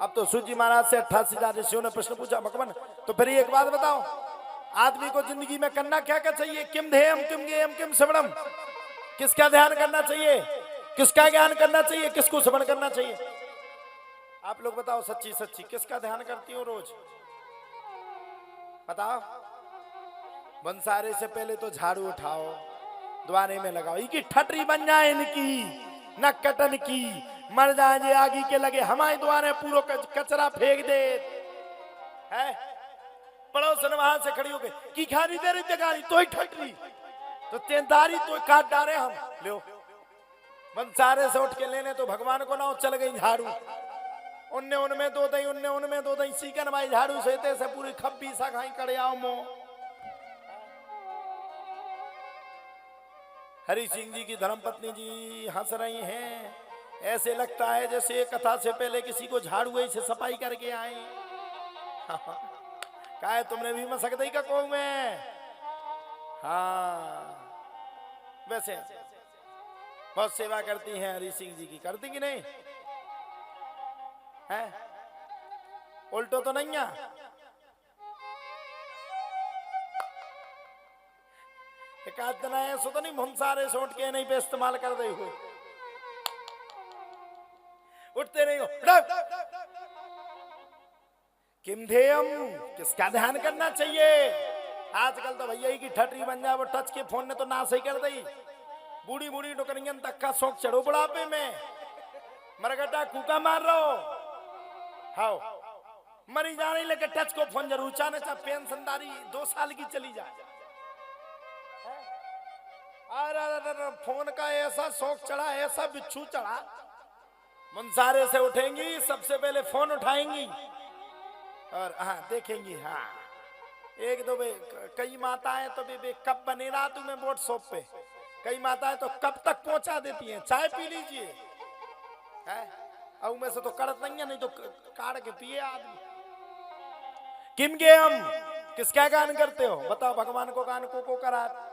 अब तो सूजी महाराज से 88,000 ऋषियों ने प्रश्न पूछा, भगवान तो फिर एक बात बताओ, आदमी को जिंदगी में करना क्या क्या चाहिए? किम ध्येयम किम ज्ञेयम किम श्रवणम, किसका ध्यान करना चाहिए, किसका ज्ञान करना चाहिए, किसको श्रवण करना चाहिए? आप लोग बताओ सच्ची सच्ची, किसका ध्यान करती हो रोज? बताओ। बंसारे से पहले तो झाड़ू उठाओ, द्वारे में लगाओ, इनकी ठटरी बन जाए, इनकी न कटन की, मर जाए आगे के लगे, हमारे द्वारे पूरा कचरा फेंक दे है। पड़ोसन वहां से खड़ी हो गई, की खानी दे रही जगारी तो ही ठटरी, तो तेंदारी तो काट डाले हम। लो बंसारे से उठ के लेने तो भगवान को ना, चल गई झाड़ू, उनने उनमें दो दई, उनने उनमें दो दई, सीकन भाई झाड़ू सहते से पूरी खब्बी सा खाई कड़े आओ मो। हरि सिंह जी की धर्मपत्नी जी हंस रही हैं, ऐसे लगता है जैसे कथा से पहले किसी को झाड़ू से सफाई करके आए। क्या है, तुमने भी मसक दई का को में? हाँ, वैसे बहुत सेवा करती हैं हरि सिंह जी की, करती कि नहीं है? उल्टो तो नहीं है? एक आध दिन आए सो तो नहीं भंसारे से उठ के नहीं पे इस्तेमाल कर दे हुए, उठते नहीं हो। किम ध्येयम, किसका ध्यान करना चाहिए? आजकल तो भैया की ठटरी बन जाए, वो टच के फोन ने तो नाश ही कर दी। बूढ़ी बूढ़ी डुकरियन तक का शौक चढ़ो बुढ़ापे में, मरगटा कूका मार रहो, हाओ मरी जाने लेके टच को फोन जरूर चाहने, चाहे पेंशनदारी 2 साल की चली जाए। अरे फोन का ऐसा शौक चढ़ा, ऐसा बिच्छू चढ़ा, मुंसारे से उठेंगी सबसे पहले फोन उठाएंगी और हाँ देखेंगी। हाँ एक दो कई माताएं तो बे कब बने रहा तुम्हें व्हाट्सएप पे, कई माताएं तो कब तक पहुंचा देती हैं, चाय पी लीजिए है, और में से तो कड़त नहीं है, नहीं तो काट के पिए आदमी। किम ज्ञेयम, किसका गान करते हो? बताओ। भगवान को गान को करात,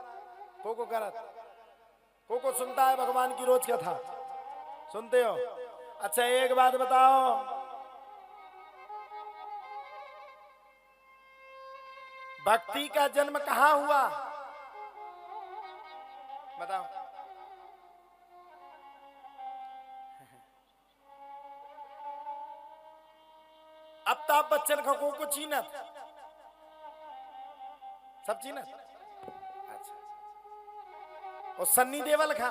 को करत, को सुनता है भगवान की रोज कथा, सुनते हो? अच्छा एक बात बताओ, भक्ति का जन्म कहां हुआ? बताओ। अमिताभ बच्चन का को चीनत, सब चीनत। अच्छा, और सन्नी देवल खा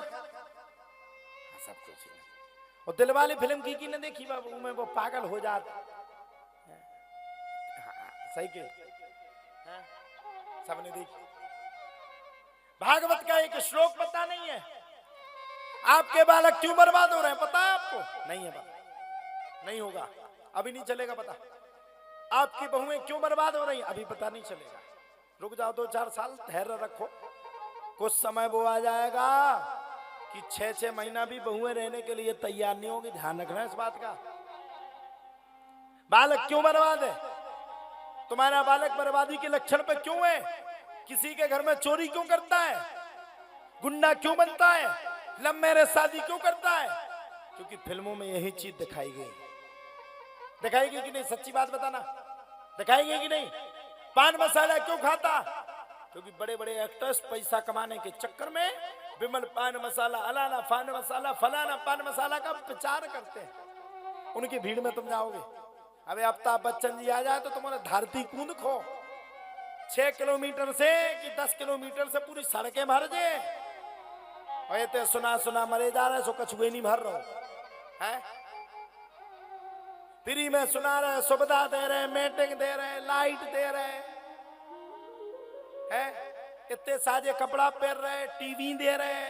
सब कुछ। और दिलवाले फिल्म की ने देखी बाबू में, वो पागल हो जाता। सही के सबने देखी। भागवत का एक श्लोक पता नहीं है, आपके बालक क्यों बर्बाद हो रहे हैं पता है आपको? नहीं है पता, नहीं होगा, अभी नहीं चलेगा पता। आपकी बहुएं क्यों बर्बाद हो रही, अभी पता नहीं चलेगा। रुक जाओ 2-4 साल धैर्य रखो, कुछ समय वो आ जाएगा कि 6-6 महीना भी बहुएं रहने के लिए तैयार नहीं होगी। ध्यान रखना इस बात का। बालक क्यों बर्बाद है? तुम्हारा बालक बर्बादी के लक्षण पे क्यों है? किसी के घर में चोरी क्यों करता है, गुंडा क्यों बनता है, लव मैरिज शादी क्यों करता है? क्योंकि फिल्मों में यही चीज दिखाई गई। दिखाई गई कि नहीं? सच्ची बात बताना, दिखाई गई कि नहीं? पान मसाला क्यों खाता? क्योंकि बड़े बड़े एक्टर्स पैसा कमाने के चक्कर में विमल पान मसाला, अलाना पान मसाला, फलाना पान मसाला का प्रचार करते हैं। उनकी भीड़ में तुम जाओगे, अबे अमिताभ बच्चन जी आ जाए तो तुम्हारे धरती कूद खो, 6 किलोमीटर से कि 10 किलोमीटर से पूरी सड़कें भर जे, और ये सुना मरे जा रहे, सो कछुए नहीं भर रहो है। फ्री में सुना रहे, सुविधा दे रहे, मीटिंग दे रहे, लाइट दे रहे है, इतने साजे कपड़ा पहन रहे, टीवी दे रहे,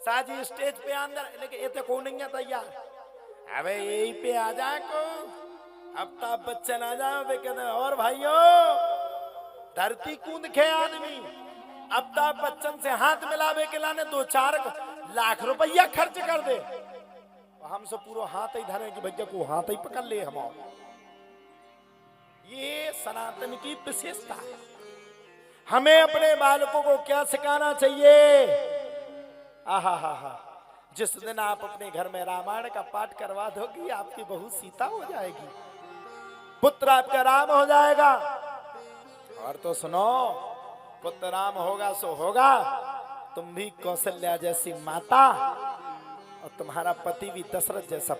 साजी स्टेज पे अंदर, लेकिन इतने को नहीं है तैयार। अबे यही पे आ जाए को, अमिताभ बच्चन आ जाए वे कहते हैं और भाइयों धरती कूद खे आदमी। अमिताभ बच्चन से हाथ मिलावे के लाने 2-4 लाख रुपया खर्च कर दे, हमसे पूरा हाथ ही धरे कि भैया को हाथ ही पकड़ ले हम। ये सनातन की विशेषता है। हमें अपने बालकों को क्या सिखाना चाहिए? आहा हा हा, जिस दिन आप अपने घर में रामायण का पाठ करवा दोगी आपकी बहू सीता हो जाएगी, पुत्र आपका राम हो जाएगा। और तो सुनो, पुत्र राम होगा सो होगा, तुम भी कौशल्या जैसी माता और तुम्हारा पति भी दशरथ जैसा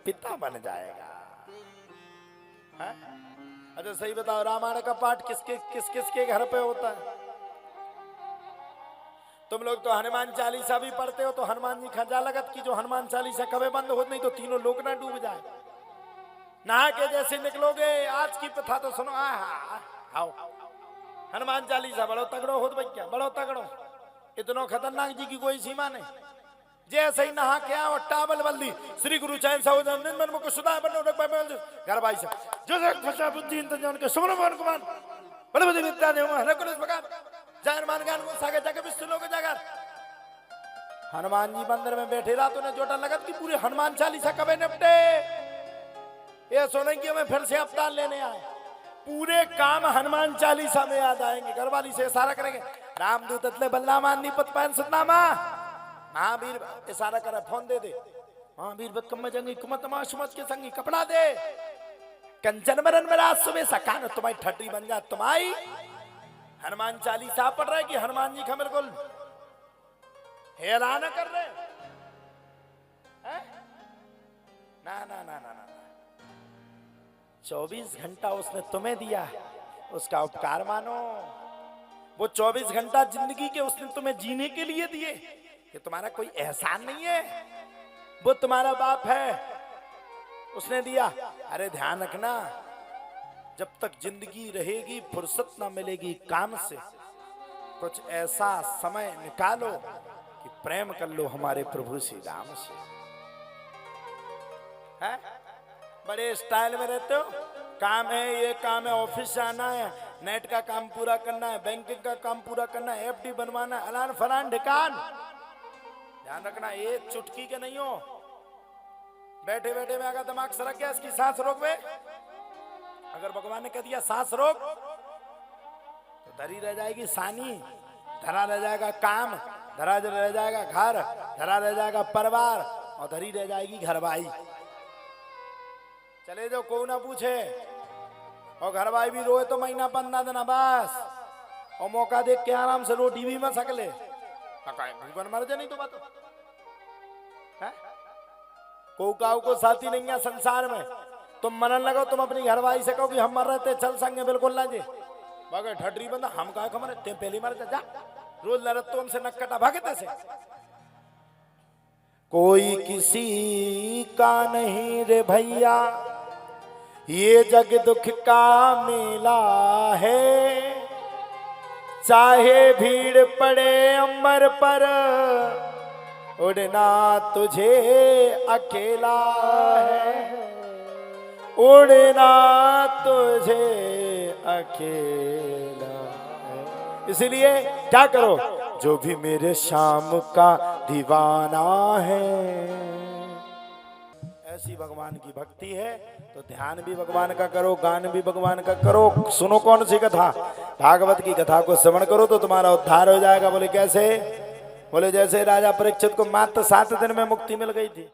पिता बन जाएगा। है? अच्छा सही बताओ, रामायण का पाठ किस किसके घर पे होता है? तुम लोग तो हनुमान चालीसा भी पढ़ते हो, तो हनुमान जी खजा लगत की जो हनुमान चालीसा कभी बंद हो, नहीं तो तीनों लोग ना डूब जाए। नहा के जैसे निकलोगे, आज की प्रथा तो सुनो। आओ हनुमान चालीसा बड़ो तगड़ो हो भैया, बड़ो तगड़ो, इतनो खतरनाक जी की कोई सीमा नहीं। जैसे ही नहा के आओ, टावल बल्दी श्री गुरु चैन साहब सुधा बनो घर भाई साहब जो फसा बुद्धि इंतजाम के सुमन कुमार बड़े बड़े विद्या देव हरकुल भगवान जय मान गान को सागे जाके विष्णु को जाकर हनुमान जी मंदिर में बैठे रहा, तो ने जोटा लगत कि पूरे हनुमान चालीसा कबे निपटे। ये सोने की हमें फिर से अवतार लेने आए, पूरे काम हनुमान चालीसा में याद आएंगे। घरवाली से इशारा करेंगे, रामदूत अतले बल्लामान निपत पायन सतनामा महावीर इशारा करे, फोन दे दे महावीर बकम में जंगी कुमत माशुमत के संगी कपड़ा दे कंचन मरन में रात सुबह सकान तुम्हारी ठट्टी बन जा। तुम्हारी हनुमान चालीसा पढ़ रहे कि हनुमान जी का बिल्कुल हैरान कर रहे हैं? ना ना ना ना ना 24 घंटा उसने तुम्हें दिया, उसका उपकार मानो। वो 24 घंटा जिंदगी के उसने तुम्हें जीने के लिए दिए, ये तुम्हारा कोई एहसान नहीं है, वो तुम्हारा बाप है, उसने दिया। अरे ध्यान रखना, जब तक जिंदगी रहेगी फुर्सत ना मिलेगी काम से, कुछ ऐसा समय निकालो कि प्रेम कर लो हमारे प्रभु श्री राम से। है? बड़े स्टाइल में रहते हो, काम है, ये काम है, ऑफिस जाना है, नेट का काम पूरा करना है, बैंकिंग का काम पूरा करना है, एफडी बनवाना है, अलान फलान ढिकान। ध्यान रखना, एक चुटकी के नहीं हो। बैठे बैठे में अगर दिमाग सरक गया, इसकी सांस रोक में, अगर भगवान ने कह दिया सांस रोक, तो धरी रह जाएगी सानी, धरा रह जाएगा काम, धरा रह जाएगा घर, धरा रह जाएगा परिवार, और धरी रह जाएगी घरवाई। चले जो कोई ना पूछे, और घरवाई भी रोए तो महीना 15 दिन बस, और मौका देख के आराम से रोटी भी मत सकले, भूखन मर जाए नहीं तो बात है। को काऊ को साथी नहीं है संसार में। तुम मनन लगो, तुम अपनी घरवाई से कहो कि हम मर रहे थे, चल संगे, बिल्कुल ना जी भागे ठटरी बंदा, हम कहा खबर ते पहली मर जा, रोज लड़त तो हमसे नक्कटा भागते से। कोई किसी का नहीं रे भैया, ये जग दुख का मेला है, चाहे भीड़ पड़े अमर पर, उड़ना तुझे अकेला है, उड़ना तुझे अकेला है। इसलिए क्या करो, जो भी मेरे श्याम का दीवाना है। ऐसी भगवान की भक्ति है तो ध्यान भी भगवान का करो, गान भी भगवान का करो। सुनो कौन सी कथा, भागवत की कथा को श्रवण करो तो तुम्हारा उद्धार हो जाएगा। बोले कैसे? बोले जैसे राजा परीक्षित को मात्र 7 दिन में मुक्ति मिल गई थी।